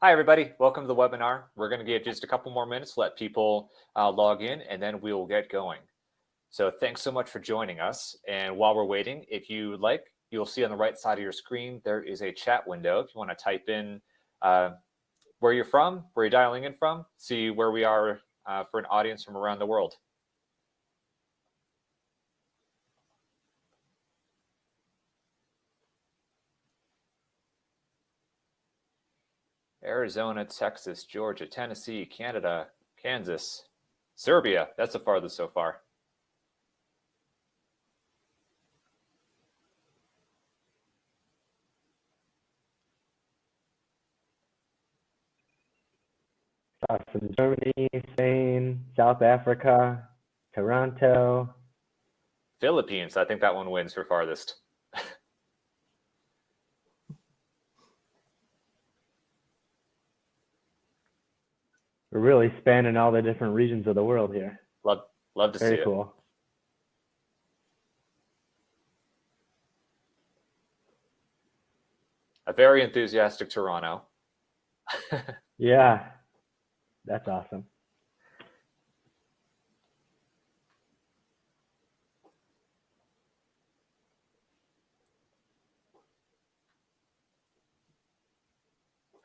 Hi, everybody. Welcome to the webinar. We're going to give just a couple more minutes to let people log in, and then we will get going. So thanks so much for joining us. And while we're waiting, if you like, you'll see on the right side of your screen, there is a chat window. If you want to type in where you're from, where you're dialing in from, see where we are for an audience from around the world. Arizona, Texas, Georgia, Tennessee, Canada, Kansas, Serbia. That's the farthest so far. From Germany, Spain, South Africa, Toronto. Philippines. I think that one wins for farthest. We're really spanning all the different regions of the world here. Love to see it. Very cool. A very enthusiastic Toronto. Yeah, that's awesome.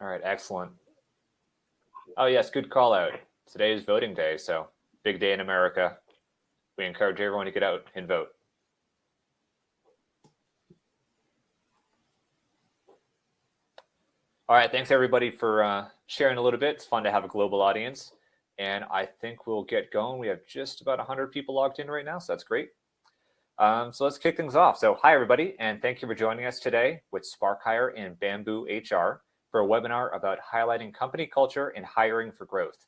All right, excellent. Oh yes, good call out. Today is voting day, so big day in America. We encourage everyone to get out and vote. All right, thanks everybody for sharing a little bit. It's fun to have a global audience, and I think we'll get going. We have just about 100 people logged in right now, so that's great. So let's kick things off. So hi everybody, and thank you for joining us today with SparkHire and BambooHR for a webinar about highlighting company culture and hiring for growth.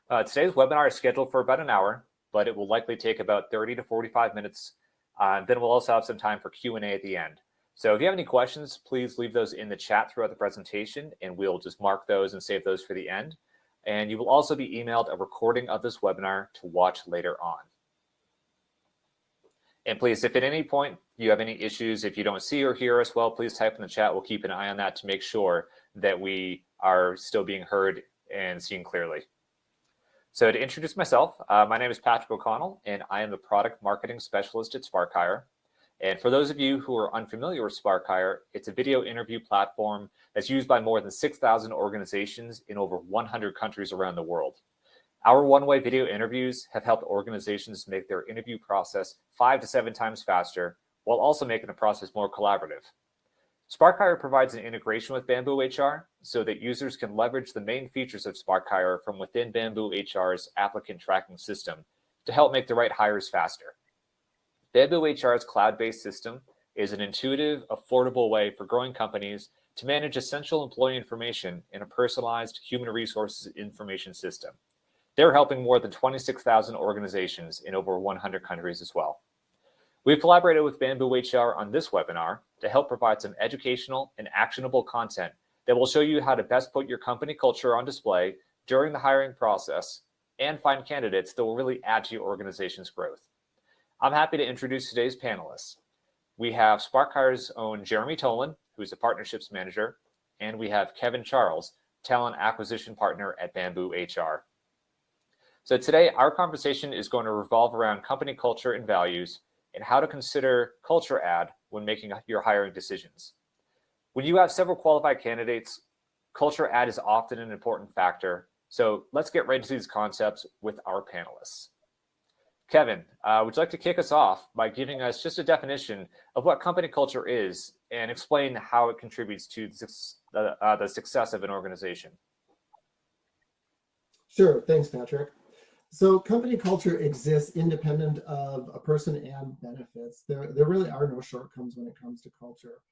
Today's webinar is scheduled for about an hour, but it will likely take about 30 to 45 minutes. Then we'll also have some time for Q&A at the end. So if you have any questions, please leave those in the chat throughout the presentation, and we'll just mark those and save those for the end. And you will also be emailed a recording of this webinar to watch later on. And please, if at any point you have any issues, if you don't see or hear us well, please type in the chat. We'll keep an eye on that to make sure that we are still being heard and seen clearly. So to introduce myself, my name is Patrick O'Connell, and I am the Product Marketing Specialist at SparkHire. And for those of you who are unfamiliar with SparkHire, it's a video interview platform that's used by more than 6,000 organizations in over 100 countries around the world. Our one-way video interviews have helped organizations make their interview process 5 to 7 times faster, while also making the process more collaborative. SparkHire provides an integration with BambooHR so that users can leverage the main features of SparkHire from within BambooHR's applicant tracking system to help make the right hires faster. BambooHR's cloud-based system is an intuitive, affordable way for growing companies to manage essential employee information in a personalized human resources information system. They're helping more than 26,000 organizations in over 100 countries as well. We've collaborated with BambooHR on this webinar to help provide some educational and actionable content that will show you how to best put your company culture on display during the hiring process and find candidates that will really add to your organization's growth. I'm happy to introduce today's panelists. We have SparkHire's own Jeremy Tolan, who's a partnerships manager, and we have Kevin Charles, talent acquisition partner at BambooHR. So today, our conversation is going to revolve around company culture and values and how to consider culture add when making your hiring decisions. When you have several qualified candidates, culture add is often an important factor. So let's get right into these concepts with our panelists. Kevin, would you like to kick us off by giving us just a definition of what company culture is and explain how it contributes to the success of an organization? Sure, thanks, Patrick. So company culture exists independent of a person and benefits. There really are no shortcomings when it comes to culture.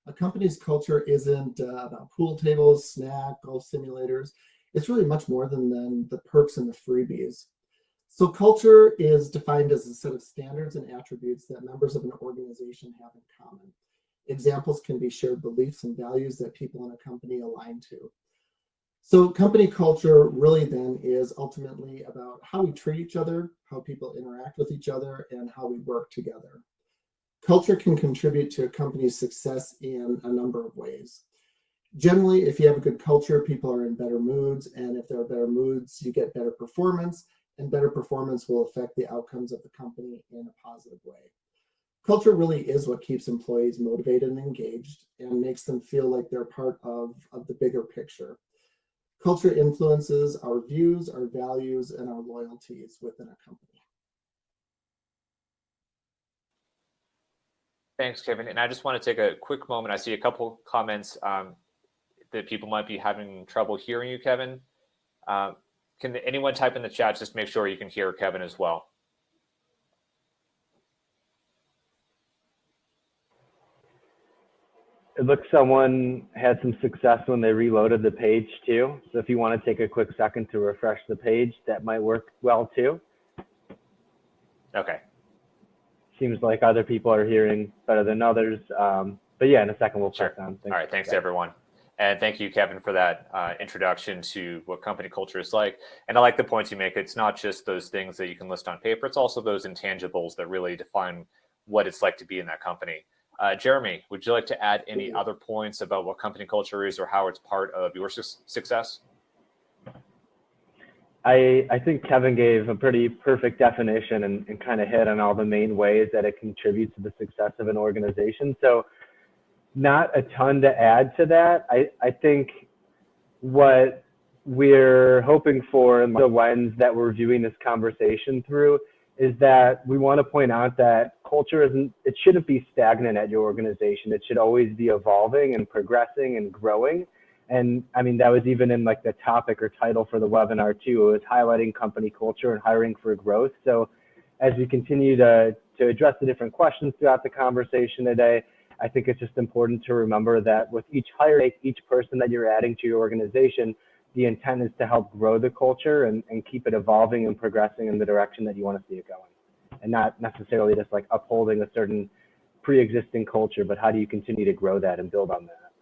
A company's culture isn't about pool tables, snack, golf simulators. It's really much more than the perks and the freebies. So culture is defined as a set of standards and attributes that members of an organization have in common. Examples can be shared beliefs and values that people in a company align to. So company culture really then is ultimately about how we treat each other, how people interact with each other, and how we work together. Culture can contribute to a company's success in a number of ways. Generally, if you have a good culture, people are in better moods, and if there are better moods, you get better performance, and better performance will affect the outcomes of the company in a positive way. Culture really is what keeps employees motivated and engaged and makes them feel like they're part of the bigger picture. Culture influences our views, our values, and our loyalties within a company. Thanks, Kevin. And I just want to take a quick moment. I see a couple comments that people might be having trouble hearing you, Kevin. Can anyone type in the chat just to make sure you can hear Kevin as well? It looks someone had some success when they reloaded the page too. So if you want to take a quick second to refresh the page, that might work well too. Okay. Seems like other people are hearing better than others. But yeah, in a second we'll press on. All right, thanks everyone. And thank you, Kevin, for that introduction to what company culture is like. And I like the points you make. It's not just those things that you can list on paper. It's also those intangibles that really define what it's like to be in that company. Jeremy, would you like to add any other points about what company culture is or how it's part of your success? I think Kevin gave a pretty perfect definition and kind of hit on all the main ways that it contributes to the success of an organization. So not a ton to add to that. I think what we're hoping for in the lens that we're viewing this conversation through is that we want to point out that culture it shouldn't be stagnant at your organization. It should always be evolving and progressing and growing. And I mean, that was even in like the topic or title for the webinar too. It was highlighting company culture and hiring for growth. So as we continue to address the different questions throughout the conversation today, I think it's just important to remember that with each hire, each person that you're adding to your organization, the intent is to help grow the culture and keep it evolving and progressing in the direction that you want to see it going. And not necessarily just like upholding a certain pre-existing culture, but how do you continue to grow that and build on that?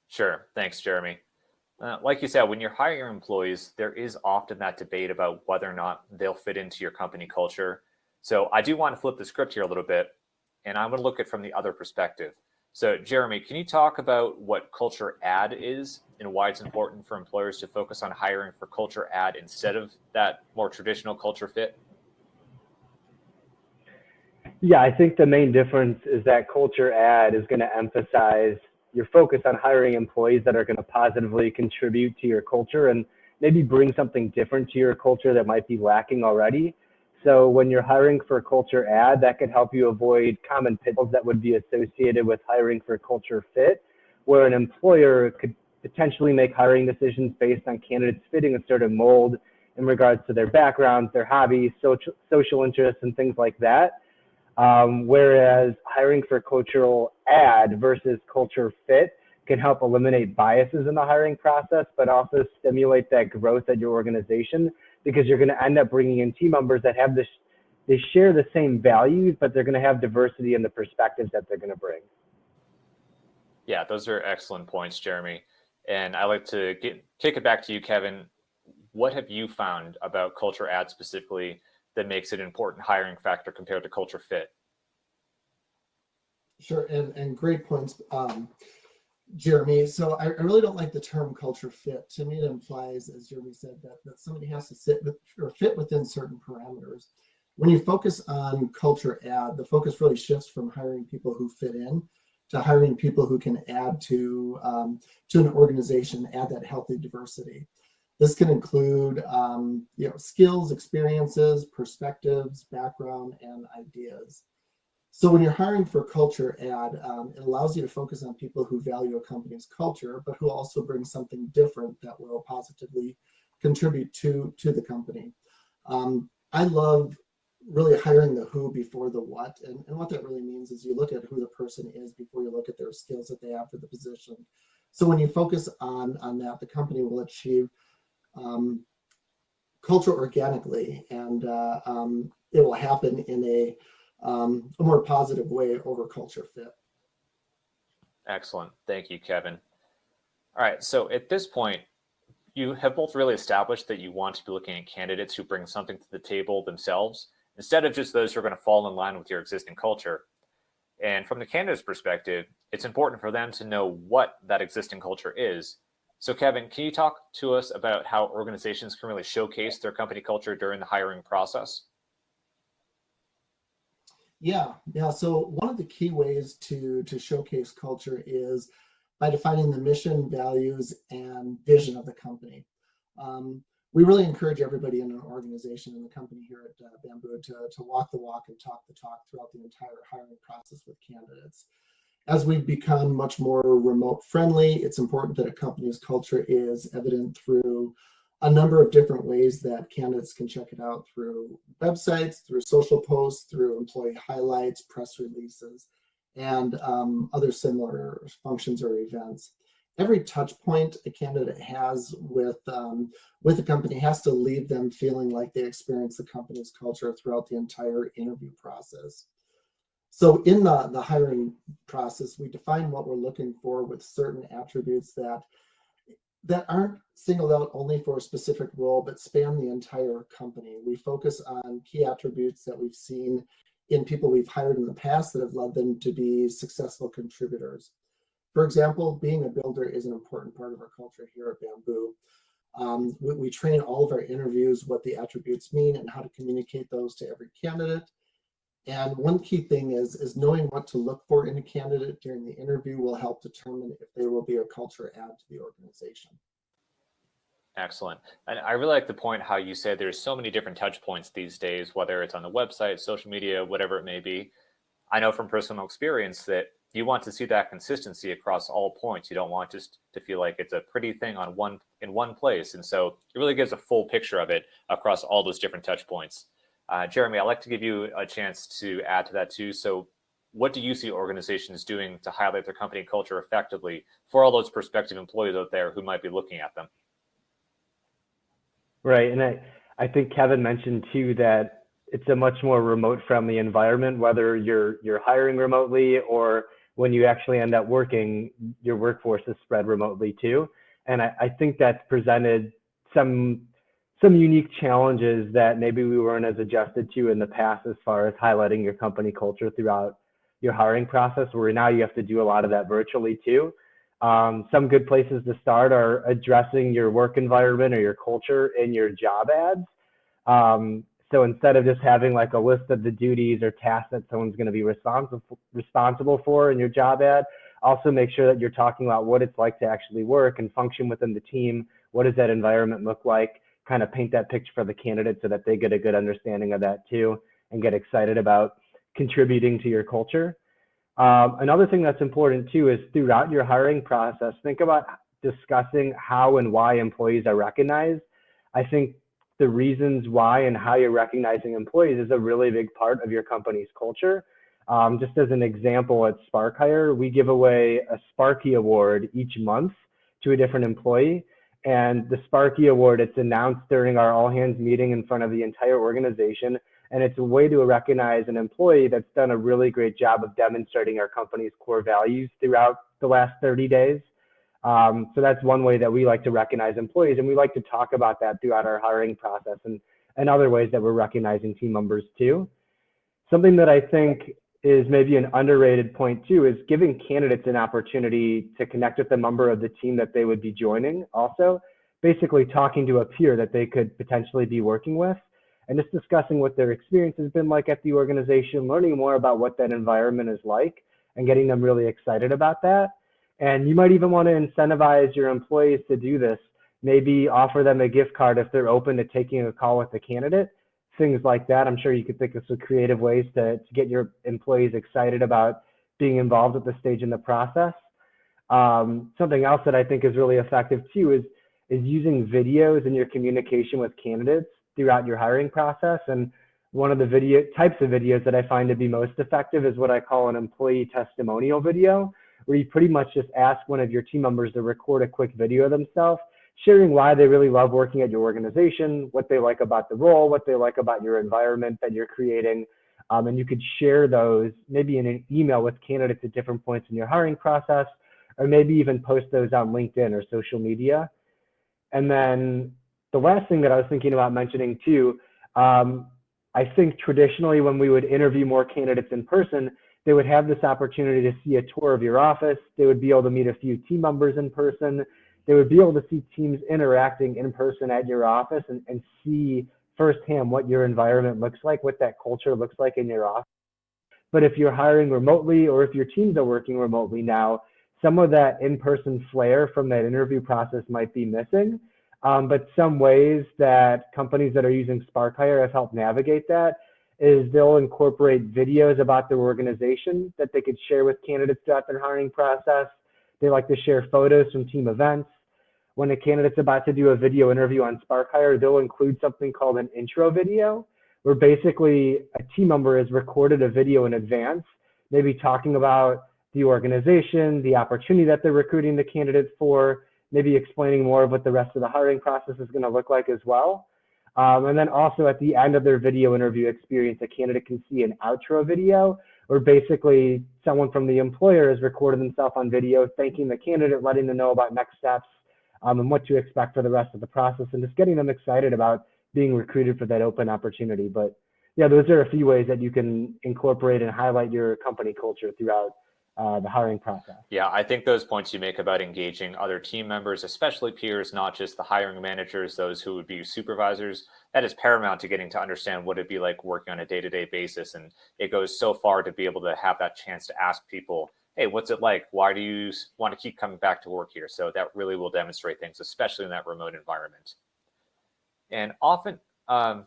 Sure. Thanks, Jeremy. Like you said, when you're hiring employees, there is often that debate about whether or not they'll fit into your company culture. So I do want to flip the script here a little bit, and I'm going to look at it from the other perspective. So Jeremy, can you talk about what culture add is and why it's important for employers to focus on hiring for culture add instead of that more traditional culture fit? Yeah, I think the main difference is that culture add is going to emphasize your focus on hiring employees that are going to positively contribute to your culture and maybe bring something different to your culture that might be lacking already. So when you're hiring for culture add, that could help you avoid common pitfalls that would be associated with hiring for culture fit, where an employer could potentially make hiring decisions based on candidates fitting a certain mold in regards to their backgrounds, their hobbies, social interests, and things like that. Whereas hiring for cultural add versus culture fit can help eliminate biases in the hiring process, but also stimulate that growth at your organization, because you're going to end up bringing in team members that have this, they share the same values, but they're going to have diversity in the perspectives that they're going to bring. Yeah, those are excellent points, Jeremy. And I like to kick it back to you, Kevin. What have you found about culture add specifically that makes it an important hiring factor compared to culture fit? Sure, and great points, Jeremy. So I really don't like the term culture fit. To me, it implies, as Jeremy said, that somebody has to sit with or fit within certain parameters. When you focus on culture add, the focus really shifts from hiring people who fit in to hiring people who can add to an organization, add that healthy diversity. This can include skills, experiences, perspectives, background, and ideas. So when you're hiring for culture add, it allows you to focus on people who value a company's culture, but who also bring something different that will positively contribute to the company. I love really hiring the who before the what. And what that really means is you look at who the person is before you look at their skills that they have for the position. So when you focus on that, the company will achieve culture organically, and it will happen in a more positive way over culture fit. Excellent. Thank you, Kevin. All right. So at this point, you have both really established that you want to be looking at candidates who bring something to the table themselves, instead of just those who are going to fall in line with your existing culture. And from the candidate's perspective, it's important for them to know what that existing culture is. So Kevin, can you talk to us about how organizations can really showcase their company culture during the hiring process? Yeah. So one of the key ways to showcase culture is by defining the mission, values, and vision of the company. We really encourage everybody in an organization in the company here at Bamboo to walk the walk and talk the talk throughout the entire hiring process with candidates. As we've become much more remote friendly, it's important that a company's culture is evident through a number of different ways that candidates can check it out, through websites, through social posts, through employee highlights, press releases, and other similar functions or events. Every touch point a candidate has with the company has to leave them feeling like they experience the company's culture throughout the entire interview process. So in the hiring process, we define what we're looking for with certain attributes that aren't singled out only for a specific role, but span the entire company. We focus on key attributes that we've seen in people we've hired in the past that have led them to be successful contributors. For example, being a builder is an important part of our culture here at Bamboo. We train all of our interviews what the attributes mean and how to communicate those to every candidate. And one key thing is knowing what to look for in a candidate during the interview will help determine if they will be a culture add to the organization. Excellent. And I really like the point how you said there's so many different touch points these days, whether it's on the website, social media, whatever it may be. I know from personal experience that you want to see that consistency across all points. You don't want just to feel like it's a pretty thing in one place. And so it really gives a full picture of it across all those different touch points. Jeremy, I'd like to give you a chance to add to that too. So what do you see organizations doing to highlight their company culture effectively for all those prospective employees out there who might be looking at them? Right. And I think Kevin mentioned too that it's a much more remote friendly environment, whether you're hiring remotely or when you actually end up working, your workforce is spread remotely too. And I think that's presented some unique challenges that maybe we weren't as adjusted to in the past as far as highlighting your company culture throughout your hiring process, where now you have to do a lot of that virtually too. Some good places to start are addressing your work environment or your culture in your job ads. So instead of just having like a list of the duties or tasks that someone's going to be responsible for in your job ad, also make sure that you're talking about what it's like to actually work and function within the team. What does that environment look like? Kind of paint that picture for the candidate so that they get a good understanding of that too and get excited about contributing to your culture. Another thing that's important too is throughout your hiring process, think about discussing how and why employees are recognized. I think the reasons why and how you're recognizing employees is a really big part of your company's culture. Just as an example, at SparkHire, we give away a Sparky Award each month to a different employee. And the Sparky Award, it's announced during our all hands meeting in front of the entire organization. And it's a way to recognize an employee that's done a really great job of demonstrating our company's core values throughout the last 30 days. So that's one way that we like to recognize employees. And we like to talk about that throughout our hiring process and other ways that we're recognizing team members too. Something that I think is maybe an underrated point too is giving candidates an opportunity to connect with a member of the team that they would be joining also, basically talking to a peer that they could potentially be working with and just discussing what their experience has been like at the organization, learning more about what that environment is like and getting them really excited about that. And you might even want to incentivize your employees to do this, maybe offer them a gift card if they're open to taking a call with the candidate. Things like that. I'm sure you could think of some creative ways to get your employees excited about being involved at this stage in the process. Something else that I think is really effective too is using videos in your communication with candidates throughout your hiring process. And one of the types of videos that I find to be most effective is what I call an employee testimonial video, where you pretty much just ask one of your team members to record a quick video of themselves, sharing why they really love working at your organization, what they like about the role, what they like about your environment that you're creating. And you could share those maybe in an email with candidates at different points in your hiring process, or maybe even post those on LinkedIn or social media. And then the last thing that I was thinking about mentioning too, I think traditionally when we would interview more candidates in person, They would have this opportunity to see a tour of your office. They would be able to meet a few team members in person. They would be able to see teams interacting in person at your office and see firsthand what your environment looks like, what that culture looks like in your office. But if you're hiring remotely or if your teams are working remotely now, some of that in-person flair from that interview process might be missing. But some ways that companies that are using SparkHire have helped navigate that is they'll incorporate videos about their organization that they could share with candidates throughout their hiring process. They like to share photos from team events. When a candidate's about to do a video interview on SparkHire, they'll include something called an intro video, where basically a team member has recorded a video in advance, maybe talking about the organization, the opportunity that they're recruiting the candidate for, maybe explaining more of what the rest of the hiring process is going to look like as well. And then also at the end of their video interview experience, a candidate can see an outro video where basically someone from the employer has recorded themselves on video, thanking the candidate, letting them know about next steps and what to expect for the rest of the process, and just getting them excited about being recruited for that open opportunity. But yeah, those are a few ways that you can incorporate and highlight your company culture throughout the hiring process. Yeah, I think those points you make about engaging other team members, especially peers, not just the hiring managers, those who would be supervisors, that is paramount to getting to understand what it'd be like working on a day-to-day basis. And it goes so far to be able to have that chance to ask people, hey, what's it like? Why do you want to keep coming back to work here? So that really will demonstrate things, especially in that remote environment. And often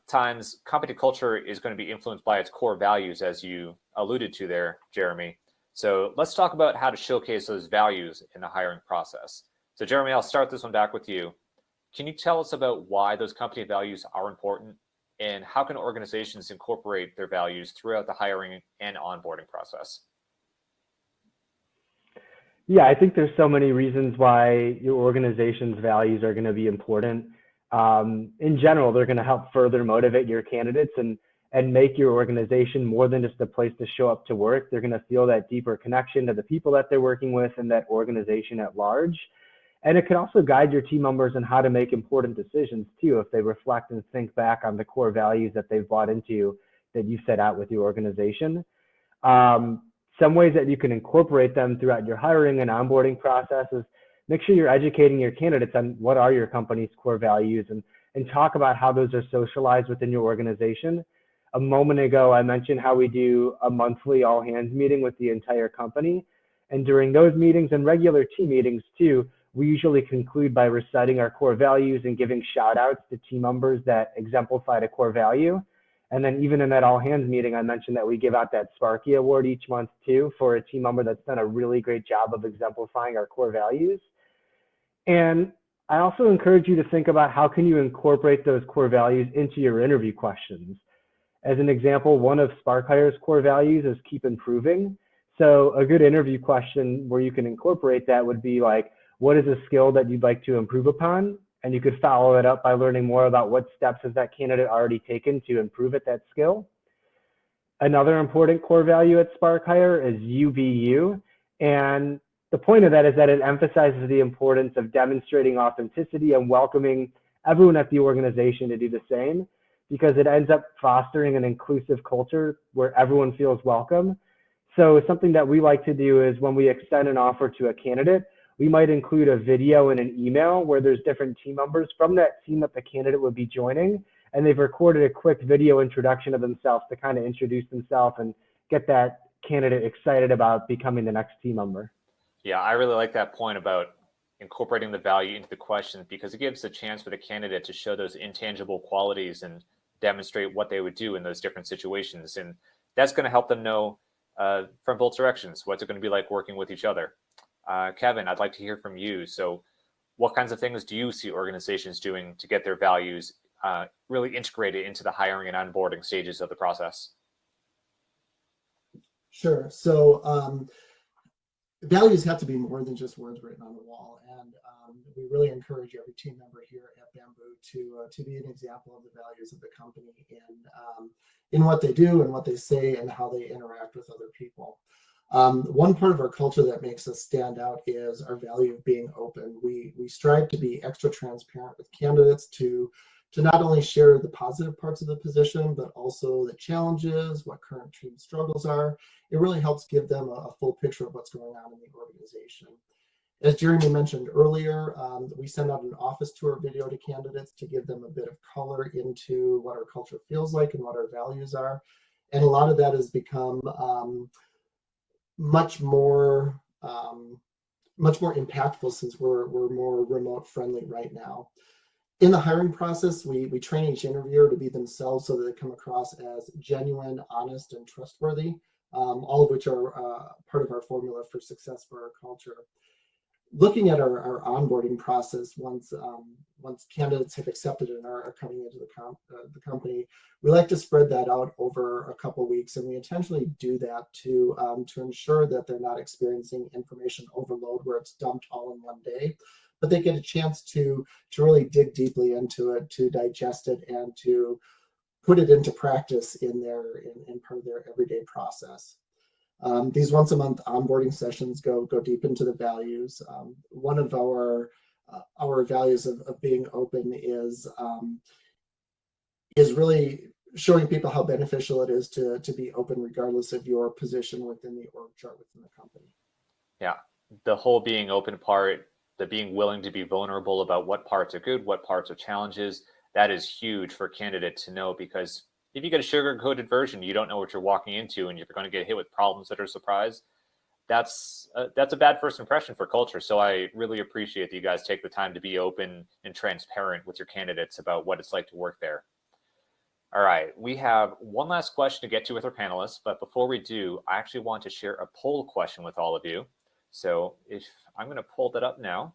times company culture is going to be influenced by its core values, as you alluded to there, Jeremy. So let's talk about how to showcase those values in the hiring process. So Jeremy, I'll start this one back with you. Can you tell us about why those company values are important, and how can organizations incorporate their values throughout the hiring and onboarding process? Yeah, I think there's so many reasons why your organization's values are going to be important. In general, they're going to help further motivate your candidates and make your organization more than just a place to show up to work. They're going to feel that deeper connection to the people that they're working with and that organization at large. And it can also guide your team members on how to make important decisions too, if they reflect and think back on the core values that they've bought into that you set out with your organization. Some ways that you can incorporate them throughout your hiring and onboarding process is make sure you're educating your candidates on what are your company's core values and talk about how those are socialized within your organization. A moment ago, I mentioned how we do a monthly all hands meeting with the entire company. And during those meetings and regular team meetings too, we usually conclude by reciting our core values and giving shout outs to team members that exemplified a core value. And then even in that all hands meeting, I mentioned that we give out that Sparky Award each month too for a team member that's done a really great job of exemplifying our core values. And I also encourage you to think about how can you incorporate those core values into your interview questions. As an example, one of SparkHire's core values is keep improving. So a good interview question where you can incorporate that would be like, what is a skill that you'd like to improve upon? And you could follow it up by learning more about what steps has that candidate already taken to improve at that skill. Another important core value at SparkHire is UBU. And the point of that is that it emphasizes the importance of demonstrating authenticity and welcoming everyone at the organization to do the same, because it ends up fostering an inclusive culture where everyone feels welcome. So something that we like to do is when we extend an offer to a candidate, we might include a video in an email where there's different team members from that team that the candidate would be joining, and they've recorded a quick video introduction of themselves to kind of introduce themselves and get that candidate excited about becoming the next team member. Yeah, I really like that point about incorporating the value into the question, because it gives a chance for the candidate to show those intangible qualities and demonstrate what they would do in those different situations. And that's going to help them know from both directions, what's it going to be like working with each other. Kevin, I'd like to hear from you. So what kinds of things do you see organizations doing to get their values really integrated into the hiring and onboarding stages of the process? Sure. So values have to be more than just words written on the wall. And we really encourage every team member here at Bamboo to be an example of the values of the company in what they do and what they say and how they interact with other people. One part of our culture that makes us stand out is our value of being open. We strive to be extra transparent with candidates to to not only share the positive parts of the position, but also the challenges, what current team struggles are. It really helps give them a full picture of what's going on in the organization. As Jeremy mentioned earlier, we send out an office tour video to candidates to give them a bit of color into what our culture feels like and what our values are. And a lot of that has become much more impactful since we're more remote friendly right now. In the hiring process, we train each interviewer to be themselves so that they come across as genuine, honest, and trustworthy, all of which are part of our formula for success for our culture. Looking at our onboarding process, once candidates have accepted and are coming into the company, we like to spread that out over a couple weeks, and we intentionally do that to ensure that they're not experiencing information overload where it's dumped all in one day, but they get a chance to really dig deeply into it, to digest it, and to put it into practice in part of their everyday process. These once a month onboarding sessions go deep into the values. One of our values of being open is really showing people how beneficial it is to be open regardless of your position within the org chart within the company. Yeah, the whole being open part, the being willing to be vulnerable about what parts are good, what parts are challenges, that is huge for candidates to know, because if you get a sugar-coated version, you don't know what you're walking into, and you're going to get hit with problems that are a surprise. That's a bad first impression for culture. So I really appreciate that you guys take the time to be open and transparent with your candidates about what it's like to work there. All right, we have one last question to get to with our panelists, but before we do, I actually want to share a poll question with all of you. So if I'm going to pull that up now.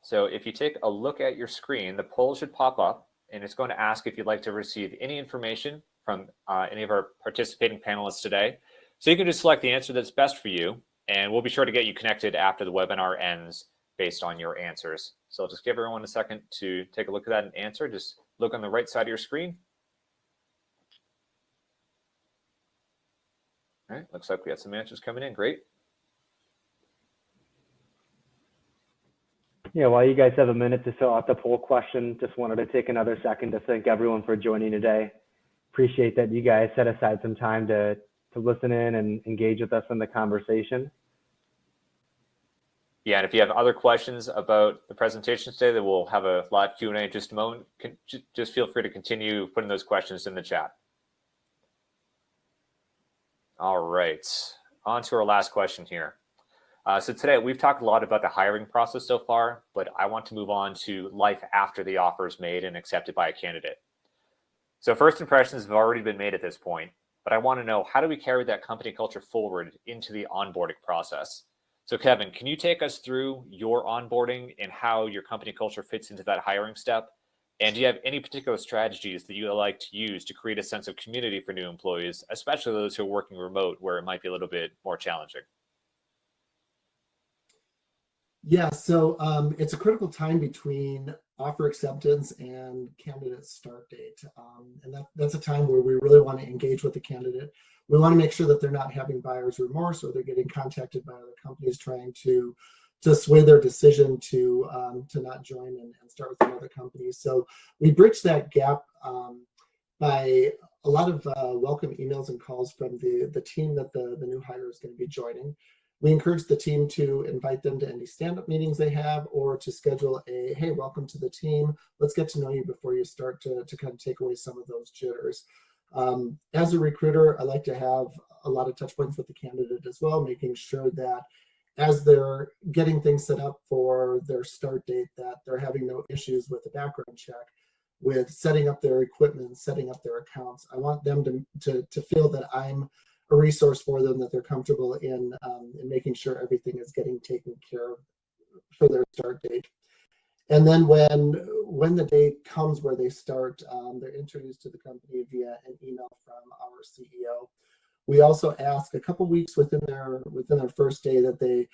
So if you take a look at your screen, the poll should pop up, and it's going to ask if you'd like to receive any information from any of our participating panelists today. So you can just select the answer that's best for you, and we'll be sure to get you connected after the webinar ends based on your answers. So I'll just give everyone a second to take a look at that and answer. Just look on the right side of your screen. All right, looks like we have some answers coming in. Great. Yeah, while you guys have a minute to fill out the poll question, just wanted to take another second to thank everyone for joining today. Appreciate that you guys set aside some time to listen in and engage with us in the conversation. Yeah, and if you have other questions about the presentation today, that we'll have a live Q&A in just a moment. Just feel free to continue putting those questions in the chat. All right, on to our last question here. So today we've talked a lot about the hiring process so far, but I want to move on to life after the offer is made and accepted by a candidate. So first impressions have already been made at this point, but I want to know, how do we carry that company culture forward into the onboarding process? So Kevin, can you take us through your onboarding and how your company culture fits into that hiring step? And do you have any particular strategies that you like to use to create a sense of community for new employees, especially those who are working remote, where it might be a little bit more challenging? Yeah, so it's a critical time between offer acceptance and candidate start date. And that's a time where we really want to engage with the candidate. We want to make sure that they're not having buyer's remorse, or they're getting contacted by other companies trying to sway their decision to not join and start with another company. So we bridge that gap by a lot of welcome emails and calls from the team that the new hire is going to be joining. We encourage the team to invite them to any stand-up meetings they have, or to schedule a, hey, welcome to the team, let's get to know you before you start, to kind of take away some of those jitters. As a recruiter, I like to have a lot of touch points with the candidate as well, making sure that as they're getting things set up for their start date, that they're having no issues with the background check, with setting up their equipment, setting up their accounts. I want them to feel that I'm a resource for them, that they're comfortable in making sure everything is getting taken care of for their start date. And then when the date comes where they start, they're introduced to the company via an email from our CEO. We also ask a couple weeks within their first day that they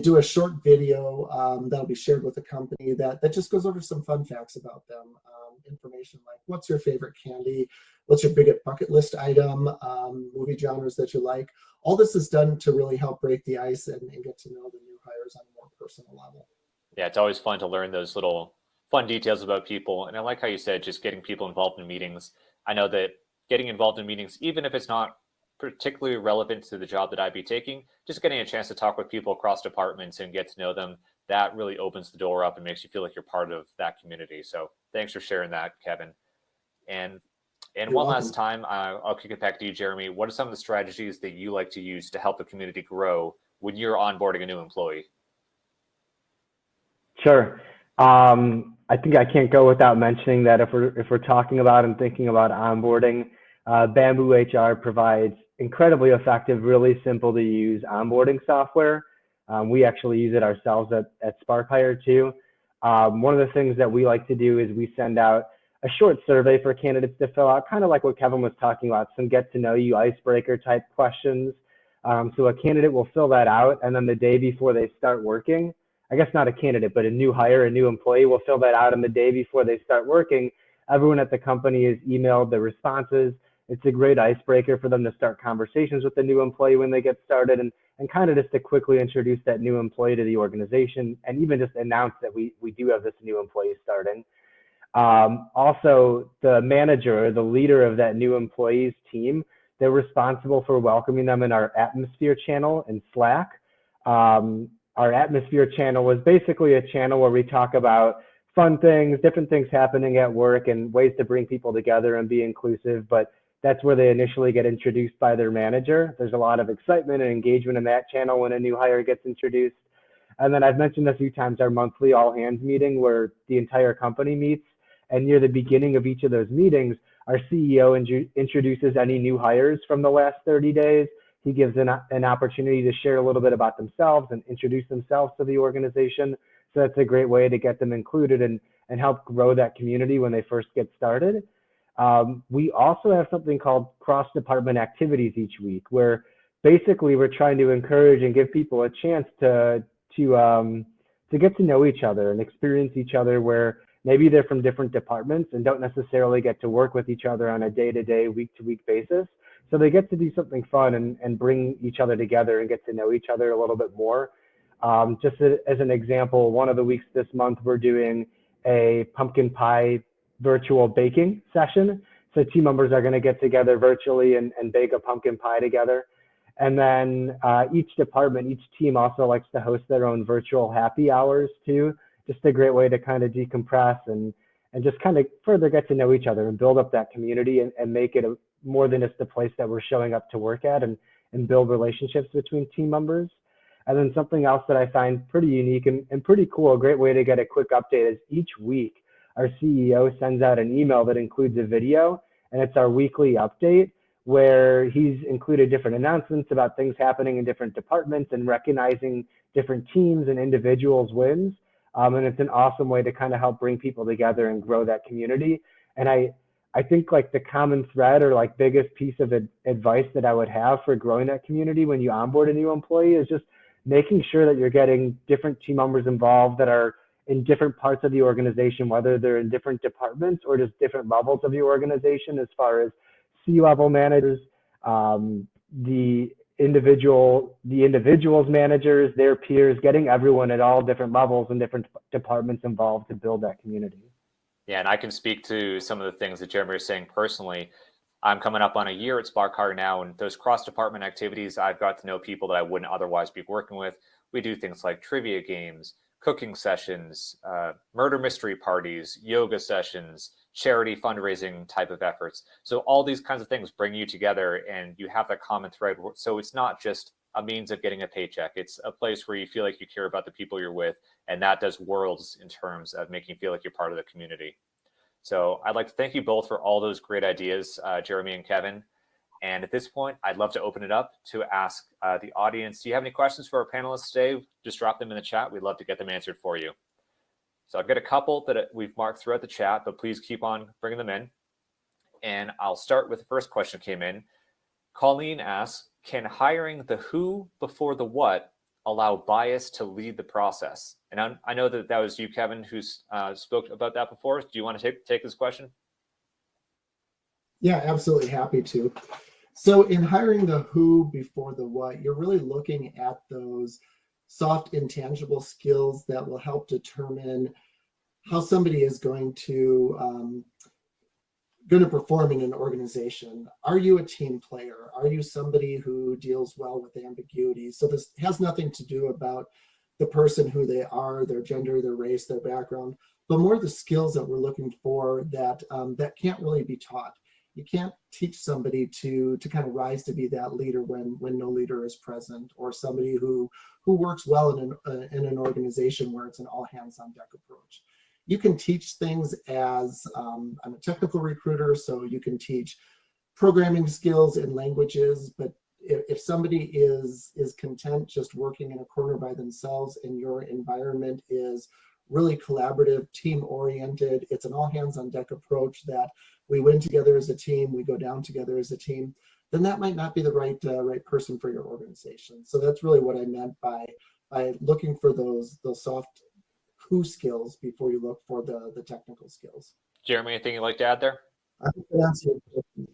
do a short video that'll be shared with the company that just goes over some fun facts about them, information like, what's your favorite candy, what's your biggest bucket list item, movie genres that you like. All this is done to really help break the ice and get to know the new hires on a more personal level. Yeah, it's always fun to learn those little fun details about people. And I like how you said just getting people involved in meetings. I know that getting involved in meetings, even if it's not particularly relevant to the job that I'd be taking, just getting a chance to talk with people across departments and get to know them, that really opens the door up and makes you feel like you're part of that community. So thanks for sharing that, Kevin. And You're one welcome. last time, I'll kick it back to you, Jeremy. What are some of the strategies that you like to use to help the community grow when you're onboarding a new employee? Sure. I think I can't go without mentioning that if we're talking about and thinking about onboarding, BambooHR provides incredibly effective, really simple to use onboarding software. We actually use it ourselves at SparkHire too. One of the things that we like to do is we send out a short survey for candidates to fill out, kind of like what Kevin was talking about, some get to know you icebreaker type questions. So a candidate will fill that out, and then the day before they start working, I guess not a candidate, but a new hire, a new employee will fill that out, and the day before they start working, everyone at the company is emailed the responses. It's a great icebreaker for them to start conversations with the new employee when they get started, and kind of just to quickly introduce that new employee to the organization, and even just announce that we do have this new employee starting. Also, the manager or the leader of that new employee's team, they're responsible for welcoming them in our atmosphere channel in Slack. Our atmosphere channel is basically a channel where we talk about fun things, different things happening at work, and ways to bring people together and be inclusive. But that's where they initially get introduced by their manager. There's a lot of excitement and engagement in that channel when a new hire gets introduced. And then I've mentioned a few times our monthly all hands meeting where the entire company meets. And near the beginning of each of those meetings, our CEO introduces any new hires from the last 30 days. He gives an opportunity to share a little bit about themselves and introduce themselves to the organization. So that's a great way to get them included and help grow that community when they first get started. We also have something called cross-department activities each week, where basically we're trying to encourage and give people a chance to get to know each other and experience each other, where maybe they're from different departments and don't necessarily get to work with each other on a day-to-day, week-to-week basis. So they get to do something fun and bring each other together and get to know each other a little bit more. Just as an example, one of the weeks this month, we're doing a pumpkin pie virtual baking session. So team members are going to get together virtually and bake a pumpkin pie together. And then each department, each team also likes to host their own virtual happy hours too. Just a great way to kind of decompress and just kind of further get to know each other and build up that community and make it more than just a place that we're showing up to work at, and build relationships between team members. And then something else that I find pretty unique and pretty cool, a great way to get a quick update, is each week our CEO sends out an email that includes a video, and it's our weekly update where he's included different announcements about things happening in different departments and recognizing different teams and individuals' wins. And it's an awesome way to kind of help bring people together and grow that community. And I think like the common thread or like biggest piece of advice that I would have for growing that community when you onboard a new employee is just making sure that you're getting different team members involved that are in different parts of the organization, whether they're in different departments or just different levels of the organization, as far as C-level managers, the individuals managers, their peers, getting everyone at all different levels and different departments involved to build that community. Yeah, and I can speak to some of the things that Jeremy is saying personally. I'm coming up on a year at SparkHire now, and those cross-department activities, I've got to know people that I wouldn't otherwise be working with. We do things like trivia games, cooking sessions, murder mystery parties, yoga sessions, charity fundraising type of efforts. So all these kinds of things bring you together and you have that common thread. So it's not just a means of getting a paycheck. It's a place where you feel like you care about the people you're with, and that does worlds in terms of making you feel like you're part of the community. So I'd like to thank you both for all those great ideas, Jeremy and Kevin. And at this point, I'd love to open it up to ask the audience, do you have any questions for our panelists today? Just drop them in the chat. We'd love to get them answered for you. So I've got a couple that we've marked throughout the chat, but please keep on bringing them in. And I'll start with the first question that came in. Colleen asks, can hiring the who before the what allow bias to lead the process? And I know that was you, Kevin, who spoke about that before. Do you want to take this question? Yeah, absolutely happy to. So in hiring the who before the what, you're really looking at those soft, intangible skills that will help determine how somebody is going to perform in an organization. Are you a team player? Are you somebody who deals well with ambiguity? So this has nothing to do about the person, who they are, their gender, their race, their background, but more the skills that we're looking for that that can't really be taught. You can't teach somebody to kind of rise to be that leader when no leader is present, or somebody who works well in an organization where it's an all hands on deck approach. You can teach things as I'm a technical recruiter, so you can teach programming skills and languages, but if somebody is content just working in a corner by themselves and your environment is really collaborative, team oriented, it's an all hands on deck approach that we win together as a team, we go down together as a team, then that might not be the right person for your organization. So that's really what I meant by looking for those soft who skills before you look for the technical skills. Jeremy, anything you'd like to add there? I think that answers your question.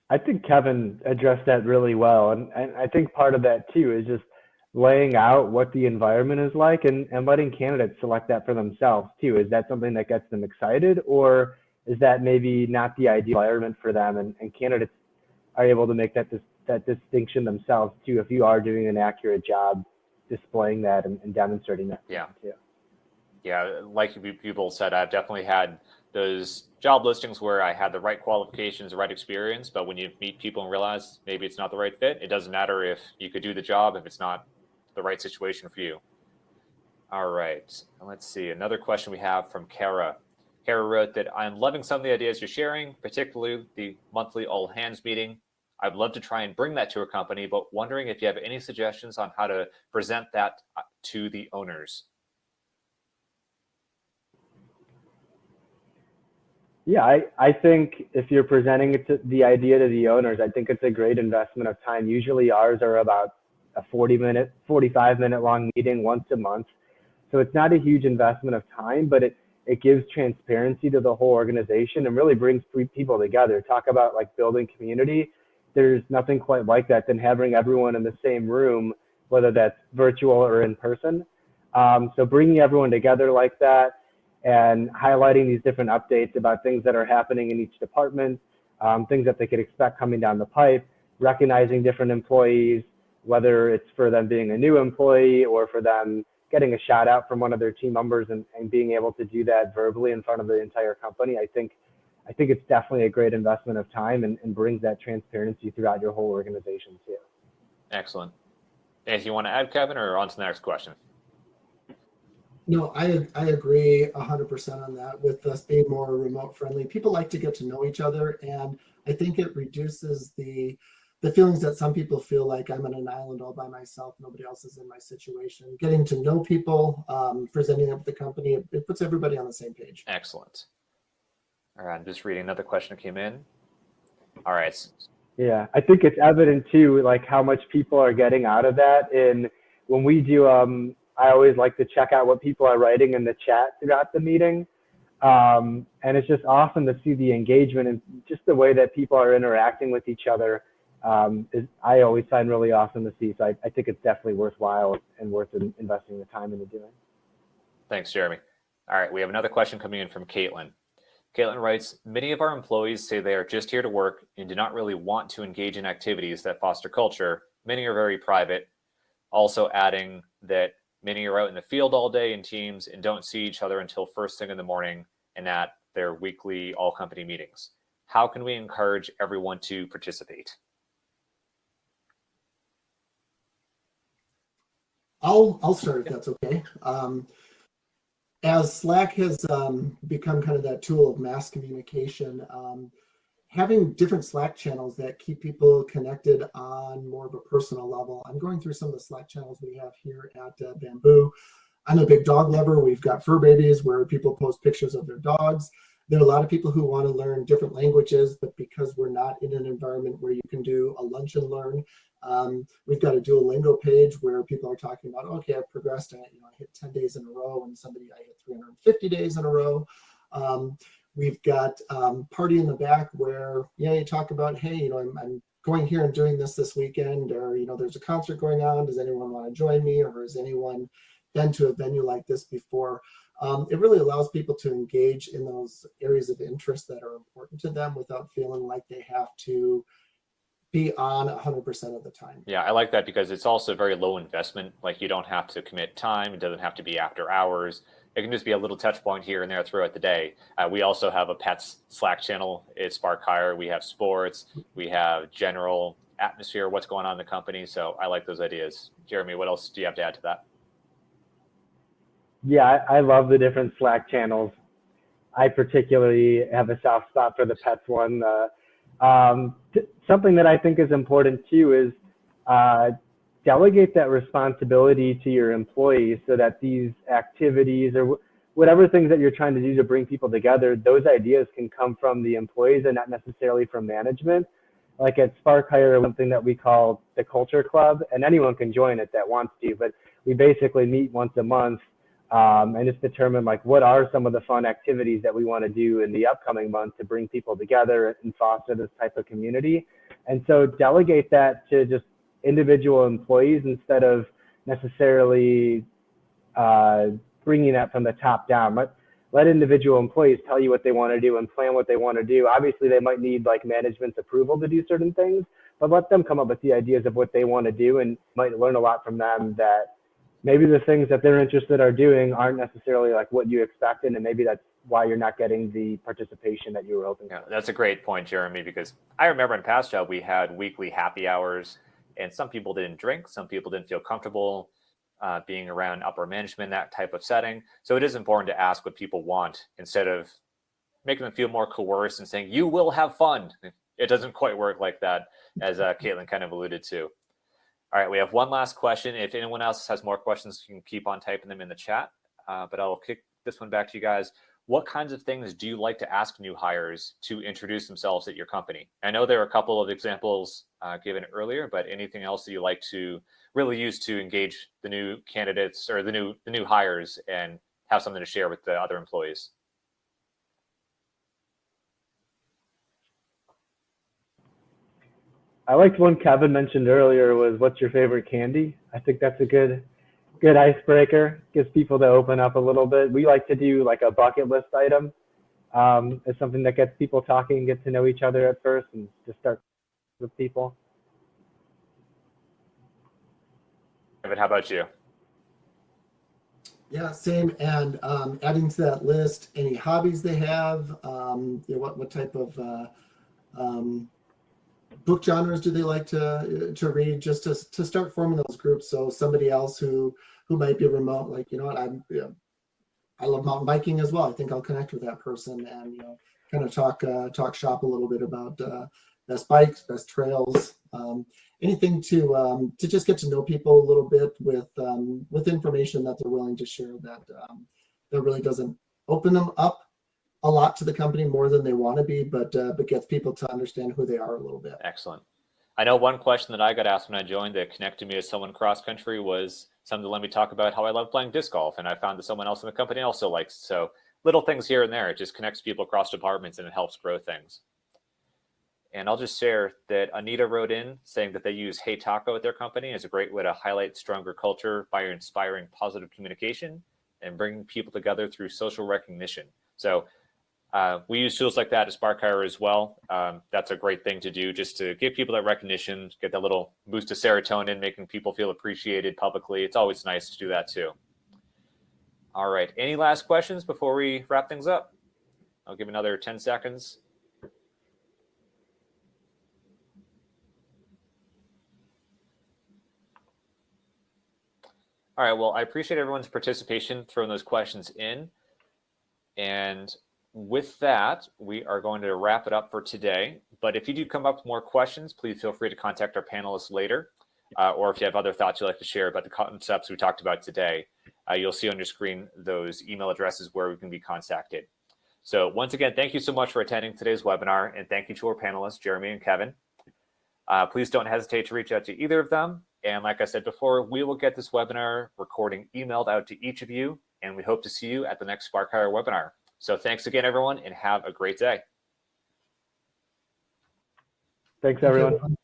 I think Kevin addressed that really well. And I think part of that too is just laying out what the environment is like and letting candidates select that for themselves too. Is that something that gets them excited, or is that maybe not the ideal environment for them? And candidates are able to make that distinction themselves too, if you are doing an accurate job displaying that and demonstrating that. Yeah. Too. Yeah, like you both said, I've definitely had those job listings where I had the right qualifications, the right experience, but when you meet people and realize maybe it's not the right fit, it doesn't matter if you could do the job if it's not the right situation for you. All right, let's see. Another question we have from Kara. Kara wrote that I'm loving some of the ideas you're sharing, particularly the monthly all hands meeting. I'd love to try and bring that to a company, but wondering if you have any suggestions on how to present that to the owners. Yeah, I think if you're presenting the idea to the owners, I think it's a great investment of time. Usually ours are about a 45-minute long meeting once a month. So it's not a huge investment of time, but it gives transparency to the whole organization and really brings people together. Talk about like building community. There's nothing quite like that than having everyone in the same room, whether that's virtual or in person. So bringing everyone together like that, and highlighting these different updates about things that are happening in each department, things that they could expect coming down the pipe, recognizing different employees, whether it's for them being a new employee or for them getting a shout out from one of their team members and being able to do that verbally in front of the entire company. I think it's definitely a great investment of time and brings that transparency throughout your whole organization too. Excellent. Anything you want to add, Kevin, or on to the next question? No, I agree 100% on that. With us being more remote friendly, people like to get to know each other, and I think it reduces the feelings that some people feel like I'm on an island all by myself, nobody else is in my situation. Getting to know people, presenting up the company, it puts everybody on the same page. Excellent. All right, I'm just reading another question that came in. All right. Yeah, I think it's evident too, like how much people are getting out of that. And when we do, I always like to check out what people are writing in the chat throughout the meeting. And it's just awesome to see the engagement and just the way that people are interacting with each other. I always find really awesome to see. So I think it's definitely worthwhile and worth investing the time into doing. Thanks, Jeremy. All right, we have another question coming in from Caitlin. Caitlin writes, many of our employees say they are just here to work and do not really want to engage in activities that foster culture. Many are very private. Also adding that many are out in the field all day in teams and don't see each other until first thing in the morning and at their weekly all company meetings. How can we encourage everyone to participate? I'll start if that's okay. As Slack has become kind of that tool of mass communication, having different Slack channels that keep people connected on more of a personal level. I'm going through some of the Slack channels we have here at Bamboo. I'm a big dog lover. We've got fur babies where people post pictures of their dogs. There are a lot of people who want to learn different languages, but because we're not in an environment where you can do a lunch and learn, we've got a Duolingo page where people are talking about, okay, I've progressed. I hit 10 days in a row, and I hit 350 days in a row. We've got Party in the Back where you talk about, hey, I'm going here and doing this weekend, or, there's a concert going on. Does anyone want to join me, or has anyone been to a venue like this before? It really allows people to engage in those areas of interest that are important to them without feeling like they have to be on 100% of the time. Yeah, I like that because it's also very low investment. Like, you don't have to commit time. It doesn't have to be after hours. It can just be a little touch point here and there throughout the day. We also have a pets Slack channel. It's SparkHire. We have sports. We have general atmosphere, what's going on in the company. So I like those ideas. Jeremy, what else do you have to add to that? Yeah, I love the different Slack channels. I particularly have a soft spot for the pets one. Something that I think is important too is delegate that responsibility to your employees, so that these activities or whatever things that you're trying to do to bring people together, those ideas can come from the employees and not necessarily from management. Like at SparkHire, something that we call the Culture Club, and anyone can join it that wants to, but we basically meet once a month and just determine like what are some of the fun activities that we want to do in the upcoming month to bring people together and foster this type of community. And so delegate that to just individual employees instead of necessarily bringing that from the top down. Let individual employees tell you what they want to do and plan what they want to do. Obviously, they might need like management's approval to do certain things, but let them come up with the ideas of what they want to do, and might learn a lot from them that maybe the things that they're interested are doing aren't necessarily like what you expected, and maybe that's why you're not getting the participation that you were hoping for. Yeah, that's a great point, Jeremy, because I remember in past job we had weekly happy hours, and some people didn't drink, some people didn't feel comfortable being around upper management, that type of setting. So it is important to ask what people want instead of making them feel more coerced and saying, you will have fun. It doesn't quite work like that, as Caitlin kind of alluded to. All right, we have one last question. If anyone else has more questions, you can keep on typing them in the chat, but I'll kick this one back to you guys. What kinds of things do you like to ask new hires to introduce themselves at your company? I know there are a couple of examples given earlier, but anything else that you like to really use to engage the new candidates or the new hires and have something to share with the other employees? I liked one Kevin mentioned earlier was, what's your favorite candy? I think that's a good icebreaker, gets people to open up a little bit. We like to do like a bucket list item. It's something that gets people talking and get to know each other at first and just start with people. Kevin, how about you? Yeah, same. And adding to that list any hobbies they have, what type of book genres do they like to read, just to start forming those groups. So somebody else who might be remote, like, I love mountain biking as well. I think I'll connect with that person and kind of talk shop a little bit about best bikes, best trails, anything to just get to know people a little bit with information that they're willing to share that really doesn't open them up a lot to the company more than they want to be, but gets people to understand who they are a little bit. Excellent. I know one question that I got asked when I joined that connected me as someone cross country was something to let me talk about how I love playing disc golf, and I found that someone else in the company also likes. So little things here and there, it just connects people across departments and it helps grow things. And I'll just share that Anita wrote in saying that they use Hey Taco at their company as a great way to highlight stronger culture by inspiring positive communication and bringing people together through social recognition. So we use tools like that at SparkHire as well. That's a great thing to do, just to give people that recognition, get that little boost of serotonin, making people feel appreciated publicly. It's always nice to do that too. All right, any last questions before we wrap things up? I'll give another 10 seconds. All right, well, I appreciate everyone's participation, throwing those questions in. And with that, we are going to wrap it up for today. But if you do come up with more questions, please feel free to contact our panelists later. Or if you have other thoughts you'd like to share about the concepts we talked about today, you'll see on your screen those email addresses where we can be contacted. So once again, thank you so much for attending today's webinar. And thank you to our panelists, Jeremy and Kevin. Please don't hesitate to reach out to either of them. And like I said before, we will get this webinar recording emailed out to each of you. And we hope to see you at the next SparkHire webinar. So thanks again, everyone, and have a great day. Thanks, everyone.